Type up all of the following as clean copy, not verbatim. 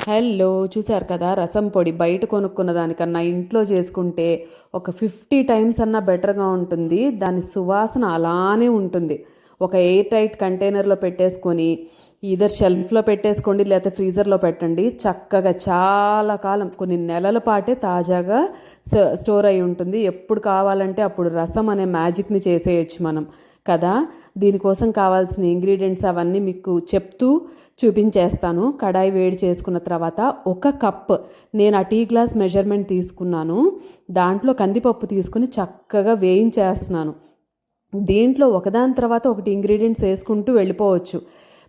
Hello! చూసారు కదా! రసం పొడి బయట కొనుక్కున్న దానికన్నా ఇంట్లో చేసుకుంటే ఒక 50 టైమ్స్ అన్నా బెటర్‌గా ఉంటుంది. దాని సువాసన అలానే ఉంటుంది. ఒక ఎయిర్ టైట్ కంటైనర్‌లో పెట్టేసుకొని ఈదర్ షెల్ఫ్‌లో పెట్టేసుకోండి లేకపోతే ఫ్రీజర్‌లో పెట్టండి. చక్కగా చాలా కాలం కొన్ని నెలల పాటే తాజాగా స్టోర్ అయ్యి ఉంటుంది. ఎప్పుడు కావాలంటే అప్పుడు రసం అనే మ్యాజిక్‌ని చేసేయొచ్చు మనం కదా! దీనికోసం కావాల్సిన ఇంగ్రీడియెంట్స్ అవన్నీ మీకు చెప్తూ చూపించేస్తాను. కడాయి వేడి చేసుకున్న తర్వాత ఒక కప్ నేను ఆ టీ గ్లాస్ మెజర్మెంట్ తీసుకున్నాను. దాంట్లో కందిపప్పు తీసుకొని చక్కగా వేయించేస్తున్నాను. దీంట్లో ఒకదాని తర్వాత ఒకటి ఇంగ్రీడియెంట్స్ వేసుకుంటూ వెళ్ళిపోవచ్చు.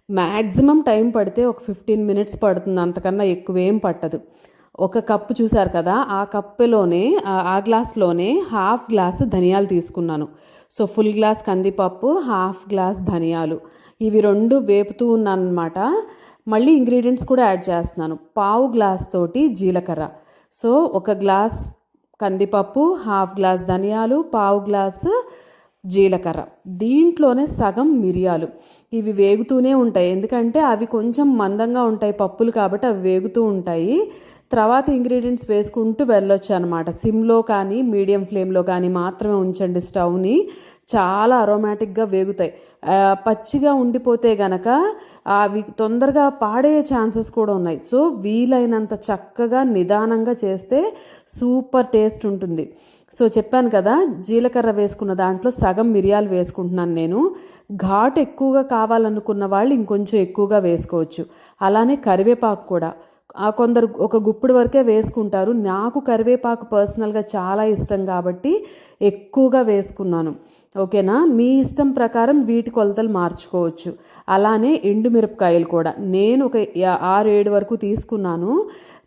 మ్యాక్సిమం టైం పడితే ఒక 15 మినిట్స్ పడుతుంది. అంతకన్నా ఎక్కువేం పట్టదు. ఒక కప్పు చూసారు కదా! ఆ కప్పులోనే ఆ గ్లాస్‌లోనే హాఫ్ గ్లాస్ ధనియాలు తీసుకున్నాను. సో, ఫుల్ గ్లాస్ కందిపప్పు, హాఫ్ గ్లాస్ ధనియాలు. ఇవి 2 వేపుతూ ఉన్నాననమాట. మళ్ళీ ఇంగ్రీడియెంట్స్ కూడా యాడ్ చేస్తున్నాను. పావు గ్లాస్ తోటి జీలకర్ర. సో, ఒక గ్లాస్ కందిపప్పు, హాఫ్ గ్లాస్ ధనియాలు, పావు గ్లాసు జీలకర్ర. దీంట్లోనే సగం మిరియాలు. ఇవి వేగుతూనే ఉంటాయి. ఎందుకంటే అవి కొంచెం మందంగా ఉంటాయి పప్పులు కాబట్టి అవి వేగుతూ ఉంటాయి. తర్వాత ఇంగ్రీడియంట్స్ వేసుకుంటూ వెళ్ళొచ్చు అనమాట. సిమ్‌లో కానీ, మీడియం ఫ్లేమ్‌లో కానీ మాత్రమే ఉంచండి స్టవ్‌ని. చాలా అరోమాటిక్‌గా వేగుతాయి. పచ్చిగా ఉండిపోతే గనక అవి తొందరగా పాడయ్యే ఛాన్సెస్ కూడా ఉన్నాయి. సో, వీలైనంత చక్కగా నిదానంగా చేస్తే సూపర్ టేస్ట్ ఉంటుంది. సో, చెప్పాను కదా! జీలకర్ర వేసుకున్న దాంట్లో సగం మిరియాలు వేసుకుంటున్నాను నేను. ఘాటు ఎక్కువగా కావాలనుకున్న వాళ్ళు ఇంకొంచెం ఎక్కువగా వేసుకోవచ్చు. అలానే కరివేపాకు కూడా. కొందరు ఒక గుప్పుడు వరకే వేసుకుంటారు. నాకు కరివేపాకు పర్సనల్‌గా చాలా ఇష్టం కాబట్టి ఎక్కువగా వేసుకున్నాను. ఓకేనా? మీ ఇష్టం ప్రకారం వీటి కొలతలు మార్చుకోవచ్చు. అలానే ఎండుమిరపకాయలు కూడా. నేను ఒక 6, 7 వరకు తీసుకున్నాను.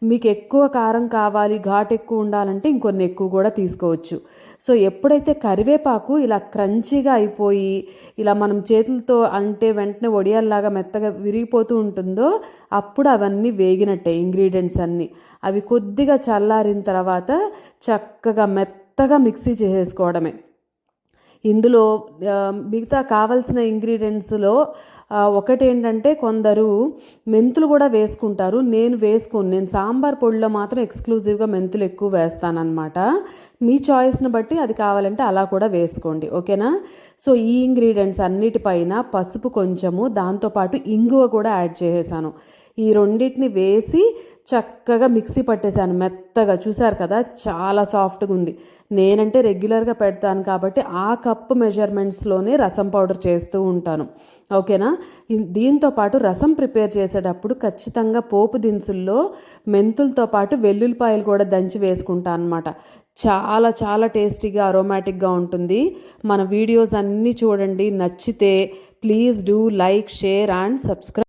మీకు ఎక్కువ కారం కావాలి, ఘాటు ఎక్కువ ఉండాలంటే ఇంకొన్ని ఎక్కువ కూడా తీసుకోవచ్చు. సో, ఎప్పుడైతే కరివేపాకు ఇలా క్రంచీగా అయిపోయి, ఇలా మనం చేతులతో అంటే వెంటనే వడియాల్లాగా మెత్తగా విరిగిపోతూ ఉంటుందో, అప్పుడు అవన్నీ వేగినట్టే ఇంగ్రీడియెంట్స్ అన్నీ. అవి కొద్దిగా చల్లారిన తర్వాత చక్కగా మెత్తగా మిక్సీ చేసేసుకోవడమే. ఇందులో మిగతా కావాల్సిన ఇంగ్రీడియెంట్స్‌లో ఒకటేంటంటే కొందరు మెంతులు కూడా వేసుకుంటారు. నేను వేసుకోను. నేను సాంబార్ పొడిలో మాత్రం ఎక్స్‌క్లూజివ్‌గా మెంతులు ఎక్కువ వేస్తాననమాట. మీ చాయిస్‌ని బట్టి అది కావాలంటే అలా కూడా వేసుకోండి. ఓకేనా? సో, ఈ ఇంగ్రీడియెంట్స్ అన్నిటిపైన పసుపు కొంచెము, దాంతోపాటు ఇంగువ కూడా యాడ్ చేసేసాను. ఈ రెండిటిని వేసి చక్కగా మిక్సీ పట్టేశాను మెత్తగా. చూసారు కదా! చాలా సాఫ్ట్‌గా ఉంది. నేనంటే రెగ్యులర్‌గా పెడతాను కాబట్టి ఆ కప్ మెజర్మెంట్స్‌లోనే రసం పౌడర్ చేస్తూ ఉంటాను. ఓకేనా? దీంతో పాటు రసం ప్రిపేర్ చేసేటప్పుడు ఖచ్చితంగా పోపు దినుసుల్లో మెంతులతో పాటు వెల్లుల్లిపాయలు కూడా దంచి వేసుకుంటా అనమాట. చాలా చాలా టేస్టీగా అరోమాటిక్‌గా ఉంటుంది. మన వీడియోస్ అన్నీ చూడండి. నచ్చితే please do like, share and subscribe.